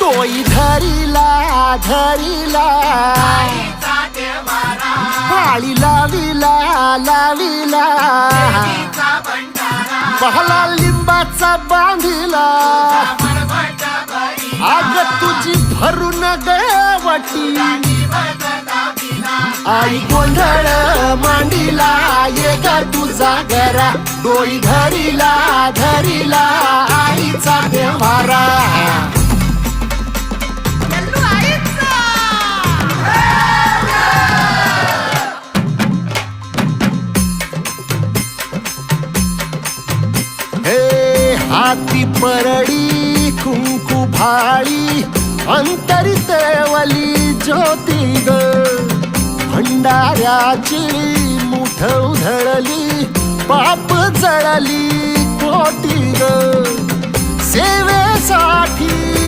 तोई धरीला धरीला पाळी लाविला लाविला पहला लिंबाचा बांधिला आग तुझी भरून गवटी आई गोंधळ मांडीला ये ग तुझा गरा डोई धरीला धरीला आईचा देवारा हाती परडी कुंकू भाळी अंतरित वली ज्योती ग भंडाऱ्याची मुठ उधळली पाप जळली कोटी ग सेवेसाठी